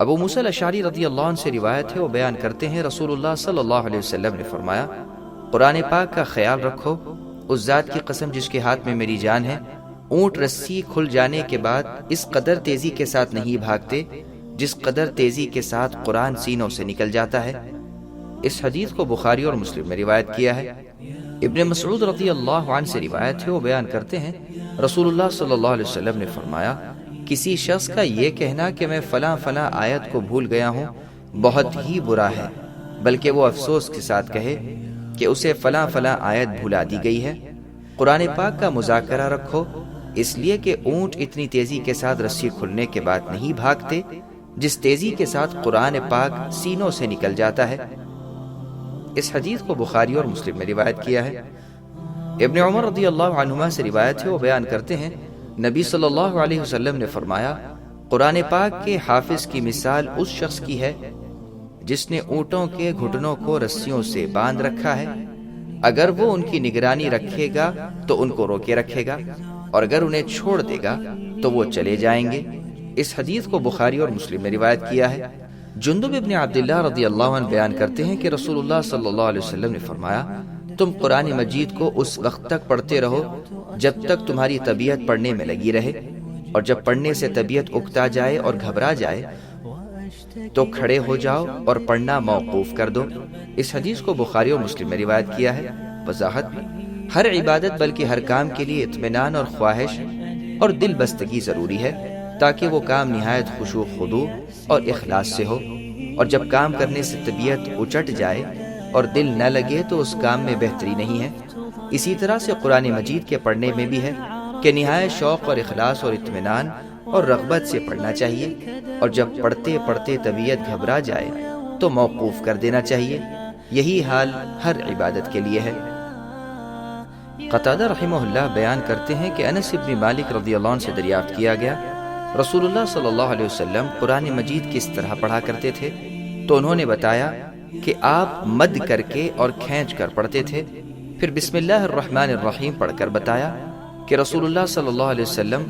ابو موسیٰ الاشعری رضی اللہ عنہ سے روایت ہے، وہ بیان کرتے ہیں رسول اللہ صلی اللہ علیہ وسلم نے فرمایا، قرآن پاک کا خیال رکھو، اس ذات کی قسم جس کے ہاتھ میں میری جان ہے، اونٹ رسی کھل جانے کے بعد اس قدر تیزی کے ساتھ نہیں بھاگتے جس قدر تیزی کے ساتھ قرآن سینوں سے نکل جاتا ہے۔ اس حدیث کو بخاری اور مسلم میں روایت کیا ہے۔ ابن مسعود رضی اللہ عنہ سے روایت ہے، وہ بیان کرتے ہیں رسول اللہ صلی اللہ علیہ وسلم نے فرمایا، کسی شخص کا یہ کہنا کہ میں فلاں فلاں آیت کو بھول گیا ہوں بہت ہی برا ہے، بلکہ وہ افسوس کے ساتھ کہے کہ اسے فلاں فلاں آیت بھلا دی گئی ہے۔ قرآن پاک کا مذاکرہ رکھو، اس لیے کہ اونٹ اتنی تیزی کے ساتھ رسی کھلنے کے بعد نہیں بھاگتے جس تیزی کے ساتھ قرآن پاک سینوں سے نکل جاتا ہے۔ اس حدیث کو بخاری اور مسلم میں روایت کیا ہے۔ ابن عمر رضی اللہ عنہما سے روایت ہے، وہ بیان کرتے ہیں نبی صلی اللہ علیہ وسلم نے فرمایا، قرآن پاک کے حافظ کی مثال اس شخص کی ہے جس نے اونٹوں کے گھٹنوں کو رسیوں سے باندھ رکھا ہے، اگر وہ ان کی نگرانی رکھے گا تو ان کو روکے رکھے گا، اور اگر انہیں چھوڑ دے گا تو وہ چلے جائیں گے۔ اس حدیث کو بخاری اور مسلم میں روایت کیا ہے۔ جندب ابن عبداللہ رضی اللہ عنہ بیان کرتے ہیں کہ رسول اللہ صلی اللہ علیہ وسلم نے فرمایا، تم قرآن مجید کو اس وقت تک پڑھتے رہو جب تک تمہاری طبیعت پڑھنے میں لگی رہے، اور جب پڑھنے سے طبیعت اکتا جائے اور گھبرا جائے تو کھڑے ہو جاؤ اور پڑھنا موقوف کر دو۔ اس حدیث کو بخاری اور مسلم میں روایت کیا ہے۔ وضاحت: ہر عبادت بلکہ ہر کام کے لیے اطمینان اور خواہش اور دل بستگی ضروری ہے تاکہ وہ کام نہایت خشوع خضوع اور اخلاص سے ہو، اور جب کام کرنے سے طبیعت اچٹ جائے اور دل نہ لگے تو اس کام میں بہتری نہیں ہے۔ اسی طرح سے قرآن مجید کے پڑھنے میں بھی ہے کہ نہایت شوق اور اخلاص اور اطمینان اور رغبت سے پڑھنا چاہیے، اور جب پڑھتے پڑھتے طبیعت گھبرا جائے تو موقوف کر دینا چاہیے۔ یہی حال ہر عبادت کے لیے ہے۔ قتادہ رحمہ اللہ بیان کرتے ہیں کہ انس بن مالک رضی اللہ عنہ سے دریافت کیا گیا، رسول اللہ صلی اللہ علیہ وسلم قرآن مجید کس طرح پڑھا کرتے تھے؟ تو انہوں نے بتایا کہ آپ مد کر کے اور کھینچ کر پڑھتے تھے۔ پھر بسم اللہ الرحمن الرحیم پڑھ کر بتایا کہ رسول اللہ صلی اللہ علیہ وسلم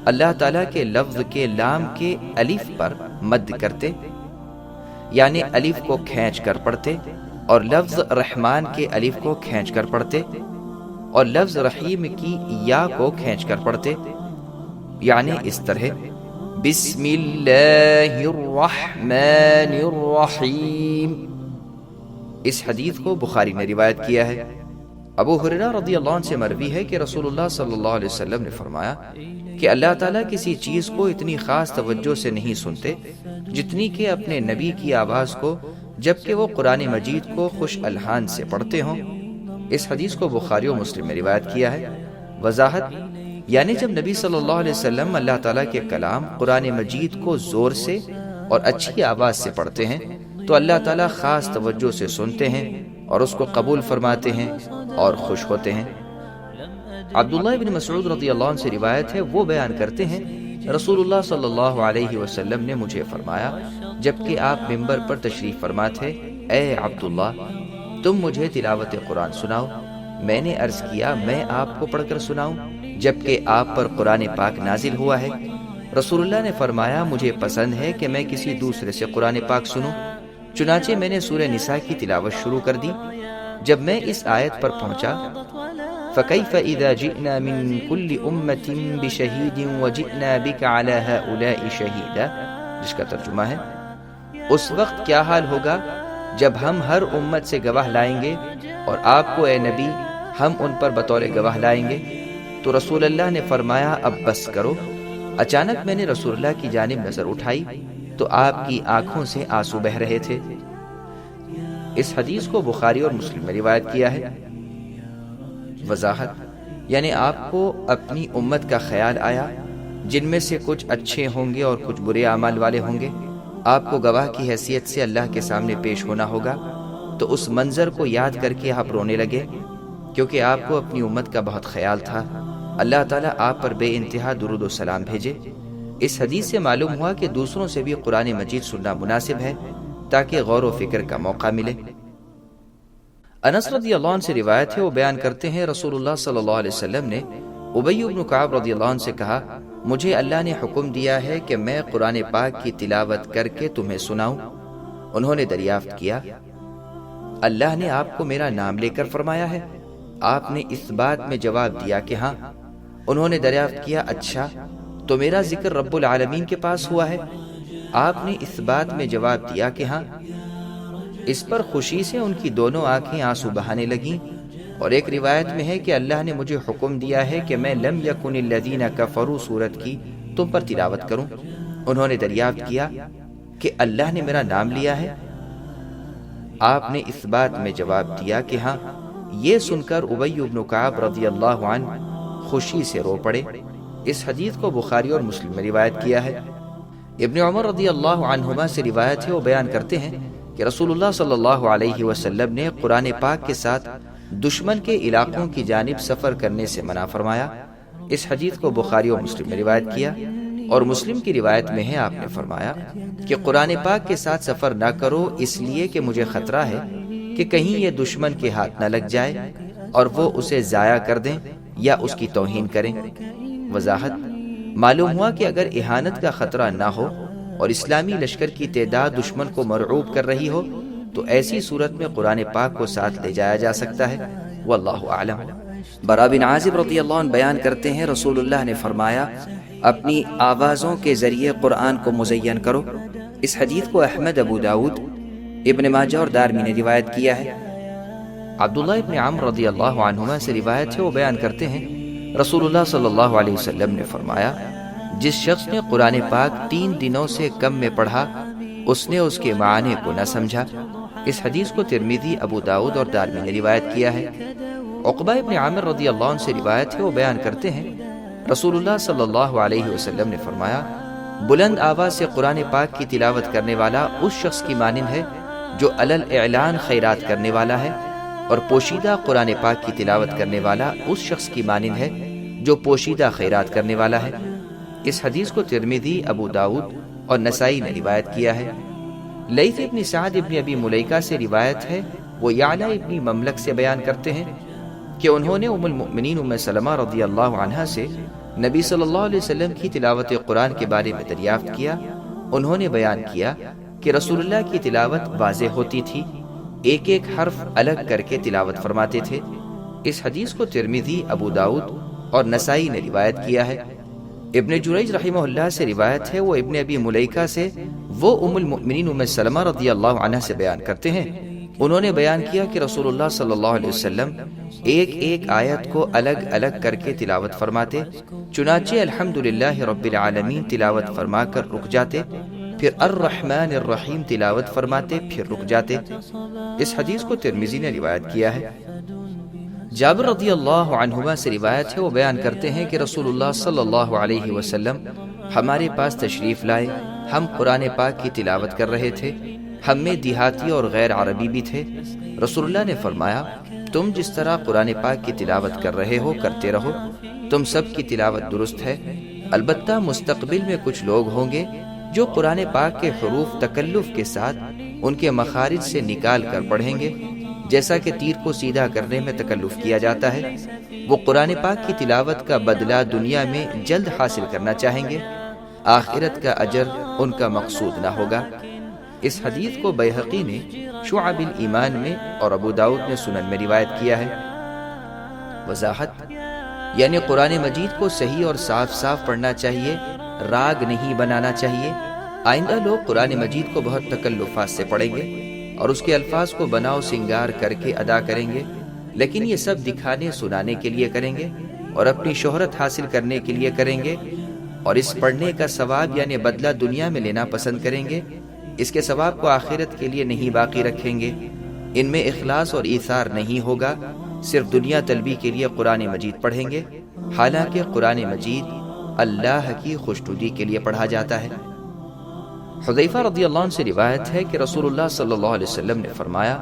اللہ تعالیٰ کے لفظ کے لام کے الف پر مد کرتے، یعنی الف کو کھینچ کر پڑھتے، اور لفظ رحمان کے الف کو کھینچ کر پڑھتے، اور لفظ رحیم کی یا کو کھینچ کر پڑھتے، یعنی اس طرح بسم اللہ الرحمن الرحیم۔ اس حدیث کو بخاری نے روایت کیا ہے۔ ابو ہریرہ رضی اللہ عنہ سے مروی ہے کہ رسول اللہ صلی اللہ علیہ وسلم نے فرمایا کہ اللہ تعالیٰ کسی چیز کو اتنی خاص توجہ سے نہیں سنتے جتنی کہ اپنے نبی کی آواز کو جبکہ وہ قرآن مجید کو خوش الحان سے پڑھتے ہوں۔ اس حدیث کو بخاری و مسلم میں روایت کیا ہے۔ وضاحت: یعنی جب نبی صلی اللہ علیہ وسلم اللہ تعالیٰ کے کلام قرآن مجید کو زور سے اور اچھی آواز سے پڑھتے ہیں تو اللہ تعالیٰ خاص توجہ سے سنتے ہیں اور اس کو قبول فرماتے ہیں اور خوش ہوتے ہیں۔ عبداللہ بن مسعود رضی اللہ عنہ سے روایت ہے، وہ بیان کرتے ہیں رسول اللہ صلی اللہ علیہ وسلم نے مجھے فرمایا جبکہ آپ ممبر پر تشریف فرما تھے، اے عبداللہ تم مجھے تلاوت قرآن سناؤ۔ میں نے عرض کیا میں آپ کو پڑھ کر سناؤں جبکہ آپ پر قرآن پاک نازل ہوا ہے؟ رسول اللہ نے فرمایا مجھے پسند ہے کہ میں کسی دوسرے سے قرآن پاک سنوں۔ چنانچہ میں نے سورہ نساء کی تلاوت شروع کر دی۔ جب میں اس آیت پر پہنچا فَكَيْفَ إِذَا جِئْنَا مِن كُلِّ أُمَّةٍ بِشَهِيدٍ وَجِئْنَا بِكَ عَلَى هَؤُلَاءِ شَهِيدًا، جس کا ترجمہ ہے اس وقت کیا حال ہوگا جب ہم ہر امت سے گواہ لائیں گے اور آپ کو اے نبی ہم ان پر بطور گواہ لائیں گے۔ تو رسول اللہ نے فرمایا اب بس کرو۔ اچانک میں نے رسول اللہ کی جانب نظر اٹھائی تو آپ کی آنکھوں سے آنسو بہہ رہے تھے۔ اس حدیث کو بخاری اور مسلم میں روایت کیا ہے۔ وضاحت: یعنی آپ کو اپنی امت کا خیال آیا جن میں سے کچھ اچھے ہوں گے اور کچھ برے اعمال والے ہوں گے، آپ کو گواہ کی حیثیت سے اللہ کے سامنے پیش ہونا ہوگا، تو اس منظر کو یاد کر کے آپ رونے لگے کیونکہ آپ کو اپنی امت کا بہت خیال تھا۔ اللہ تعالیٰ آپ پر بے انتہا درود و سلام بھیجے۔ اس حدیث سے معلوم ہوا کہ دوسروں سے بھی قرآن مجید سننا مناسب ہے تاکہ غور و فکر کا موقع ملے۔ انس رضی اللہ عنہ سے روایت ہے، وہ بیان کرتے ہیں رسول اللہ صلی اللہ علیہ وسلم نے ابی بن کعب رضی اللہ عنہ سے کہا مجھے اللہ نے حکم دیا ہے کہ میں قرآن پاک کی تلاوت کر کے تمہیں سناؤں۔ انہوں نے دریافت کیا، اللہ نے آپ کو میرا نام لے کر فرمایا ہے؟ آپ نے اس بات میں جواب دیا کہ ہاں۔ انہوں نے دریافت کیا، اچھا تو میرا ذکر رب العالمین کے پاس ہوا ہے؟ آپ نے اس بات میں جواب دیا کہ ہاں۔ اس پر خوشی سے ان کی دونوں آنکھیں آنسو بہانے لگیں، اور ایک روایت میں ہے کہ اللہ نے مجھے حکم دیا ہے کہ میں لم یکن الذین کفروا سورت کی تم پر تلاوت کروں۔ انہوں نے دریافت کیا کہ اللہ نے میرا نام لیا ہے؟ آپ نے اس بات میں جواب دیا کہ ہاں۔ یہ سن کر ابی بن کعب رضی اللہ عنہ خوشی سے رو پڑے۔ اس حدیث کو بخاری اور مسلم میں روایت کیا ہے۔ ابن عمر رضی اللہ عنہما سے روایت ہے، وہ بیان کرتے ہیں کہ رسول اللہ صلی اللہ علیہ وسلم نے قرآن پاک کے ساتھ دشمن کے علاقوں کی جانب سفر کرنے سے منع فرمایا۔ اس حدیث کو بخاری اور مسلم میں روایت کیا، اور مسلم کی روایت میں ہے آپ نے فرمایا کہ قرآن پاک کے ساتھ سفر نہ کرو، اس لیے کہ مجھے خطرہ ہے کہ کہیں یہ دشمن کے ہاتھ نہ لگ جائے اور وہ اسے ضائع کر دیں یا اس کی توہین کریں۔ وضاحت: معلوم ہوا کہ اگر اہانت کا خطرہ نہ ہو اور اسلامی لشکر کی تعداد دشمن کو مرعوب کر رہی ہو تو ایسی صورت میں قرآن پاک کو ساتھ لے جایا جا سکتا ہے۔ واللہ اعلم۔ برا بن عازب رضی اللہ عنہ بیان کرتے ہیں، رسول اللہ نے فرمایا، اپنی آوازوں کے ذریعے قرآن کو مزین کرو۔ اس حدیث کو احمد، ابو داؤد، ابن ماجہ اور دارمی نے روایت کیا ہے۔ عبداللہ ابن عمرو رضی اللہ عنہما سے روایت ہے، وہ بیان کرتے ہیں رسول اللہ صلی اللہ علیہ وسلم نے فرمایا، جس شخص نے قرآن پاک 3 دنوں سے کم میں پڑھا اس نے اس کے معنی کو نہ سمجھا۔ اس حدیث کو ترمذی، ابو داؤد اور دارمی نے روایت کیا ہے۔ عقبہ ابن عامر رضی اللہ عنہ سے روایت ہے، وہ بیان کرتے ہیں رسول اللہ صلی اللہ علیہ وسلم نے فرمایا، بلند آواز سے قرآن پاک کی تلاوت کرنے والا اس شخص کی مانند ہے جو علل اعلان خیرات کرنے والا ہے، اور پوشیدہ قرآن پاک کی تلاوت کرنے والا اس شخص کی مانند ہے جو پوشیدہ خیرات کرنے والا ہے۔ اس حدیث کو ترمذی، ابو داؤد اور نسائی نے روایت کیا ہے۔ لیث ابن سعد ابن ابی ملیکہ سے روایت ہے، وہ یعلا ابن مملک سے بیان کرتے ہیں کہ انہوں نے ام المؤمنین ام سلمہ رضی اللہ عنہا سے نبی صلی اللہ علیہ وسلم کی تلاوت قرآن کے بارے میں دریافت کیا۔ انہوں نے بیان کیا کہ رسول اللہ کی تلاوت واضح ہوتی تھی، ایک ایک حرف الگ کر کے تلاوت فرماتے تھے۔ اس حدیث کو ترمذی، ابو داؤد اور نسائی نے روایت کیا ہے۔ ابن جریج رحمہ اللہ سے روایت ہے، وہ ابن ابی ملیکہ سے وہ ام المؤمنین ام سلمہ رضی اللہ عنہ سے بیان کرتے ہیں، انہوں نے بیان کیا کہ رسول اللہ صلی اللہ علیہ وسلم ایک ایک آیت کو الگ الگ کر کے تلاوت فرماتے، چنانچہ الحمدللہ رب العالمین تلاوت فرما کر رک جاتے، پھر الرحمن الرحیم تلاوت فرماتے، پھر رک جاتے۔ اس حدیث کو ترمذی نے روایت کیا ہے۔ جابر رضی اللہ عنہما سے روایت ہے، وہ بیان کرتے ہیں کہ رسول اللہ صلی اللہ علیہ وسلم ہمارے پاس تشریف لائے، ہم قرآن پاک کی تلاوت کر رہے تھے، ہم میں دیہاتی اور غیر عربی بھی تھے۔ رسول اللہ نے فرمایا، تم جس طرح قرآن پاک کی تلاوت کر رہے ہو کرتے رہو، تم سب کی تلاوت درست ہے، البتہ مستقبل میں کچھ لوگ ہوں گے جو قرآن پاک کے حروف تکلف کے ساتھ ان کے مخارج سے نکال کر پڑھیں گے، جیسا کہ تیر کو سیدھا کرنے میں تکلف کیا جاتا ہے۔ وہ قرآن پاک کی تلاوت کا بدلہ دنیا میں جلد حاصل کرنا چاہیں گے، آخرت کا اجر ان کا مقصود نہ ہوگا۔ اس حدیث کو بیہقی نے شعب الایمان میں اور ابو داؤد نے سنن میں روایت کیا ہے۔ وضاحت: یعنی قرآن مجید کو صحیح اور صاف صاف پڑھنا چاہیے، راگ نہیں بنانا چاہیے۔ آئندہ لوگ قرآن مجید کو بہت تکلفات سے پڑھیں گے اور اس کے الفاظ کو بناؤ سنگار کر کے ادا کریں گے، لیکن یہ سب دکھانے سنانے کے لیے کریں گے اور اپنی شہرت حاصل کرنے کے لیے کریں گے، اور اس پڑھنے کا ثواب یعنی بدلہ دنیا میں لینا پسند کریں گے، اس کے ثواب کو آخرت کے لیے نہیں باقی رکھیں گے۔ ان میں اخلاص اور ایثار نہیں ہوگا، صرف دنیا طلبی کے لیے قرآن مجید پڑھیں گے، حالانکہ قرآن مجید اللہ کی خوشنودی کے لیے پڑھا جاتا ہے۔ حذیفہ رضی اللہ عنہ سے روایت ہے کہ رسول اللہ صلی اللہ علیہ وسلم نے فرمایا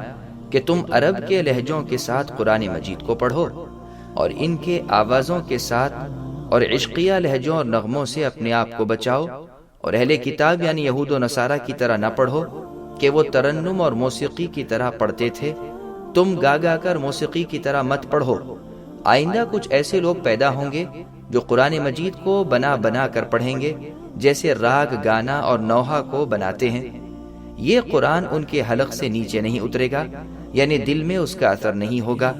کہ تم عرب کے لہجوں کے ساتھ قرآن مجید کو پڑھو اور ان کے آوازوں کے ساتھ اور عشقیہ لہجوں اور نغموں سے اپنے آپ کو بچاؤ، اور اہل کتاب یعنی یہود و نصارہ کی طرح نہ پڑھو کہ وہ ترنم اور موسیقی کی طرح پڑھتے تھے، تم گا گا کر موسیقی کی طرح مت پڑھو۔ آئندہ کچھ ایسے لوگ پیدا ہوں گے جو قرآن مجید کو بنا بنا کر پڑھیں گے جیسے راگ گانا اور نوحہ کو بناتے ہیں۔ یہ قرآن ان کے حلق سے نیچے نہیں اترے گا، یعنی دل میں اس کا اثر نہیں ہوگا۔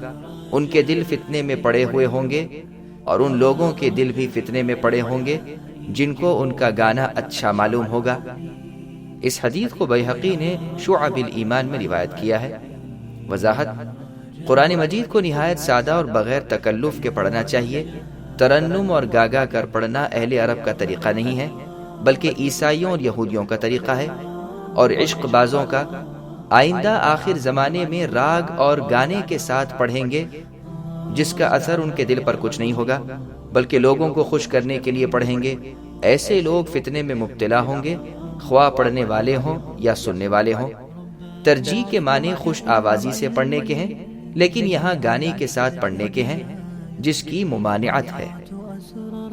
ان کے دل فتنے میں پڑے ہوئے ہوں گے، اور ان لوگوں کے دل بھی فتنے میں پڑے ہوں گے جن کو ان کا گانا اچھا معلوم ہوگا۔ اس حدیث کو بیہقی نے شعب الایمان میں روایت کیا ہے۔ وضاحت: قرآن مجید کو نہایت سادہ اور بغیر تکلف کے پڑھنا چاہیے۔ ترنم اور گاگا کر پڑھنا اہل عرب کا طریقہ نہیں ہے، بلکہ عیسائیوں اور یہودیوں کا طریقہ ہے، اور عشق بازوں کا۔ آئندہ آخر زمانے میں راگ اور گانے کے ساتھ پڑھیں گے جس کا اثر ان کے دل پر کچھ نہیں ہوگا، بلکہ لوگوں کو خوش کرنے کے لیے پڑھیں گے۔ ایسے لوگ فتنے میں مبتلا ہوں گے، خواہ پڑھنے والے ہوں یا سننے والے ہوں۔ ترجیح کے معنی خوش آوازی سے پڑھنے کے ہیں، لیکن یہاں گانے کے ساتھ پڑھنے کے ہیں جس کی ممانعت ہے۔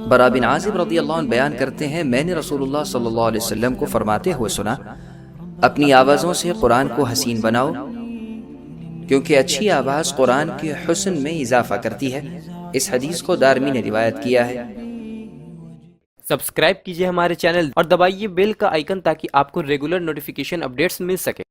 برا بن عازب رضی اللہ عنہ بیان کرتے ہیں، میں نے رسول اللہ صلی اللہ علیہ وسلم کو فرماتے ہوئے سنا، اپنی آوازوں سے قرآن کو حسین بناؤ، کیونکہ اچھی آواز قرآن کے حسن میں اضافہ کرتی ہے۔ اس حدیث کو دارمی نے روایت کیا ہے۔ سبسکرائب کیجئے ہمارے چینل اور دبائیے بیل کا آئیکن تاکہ آپ کو ریگولر نوٹیفیکیشن اپڈیٹس مل سکے۔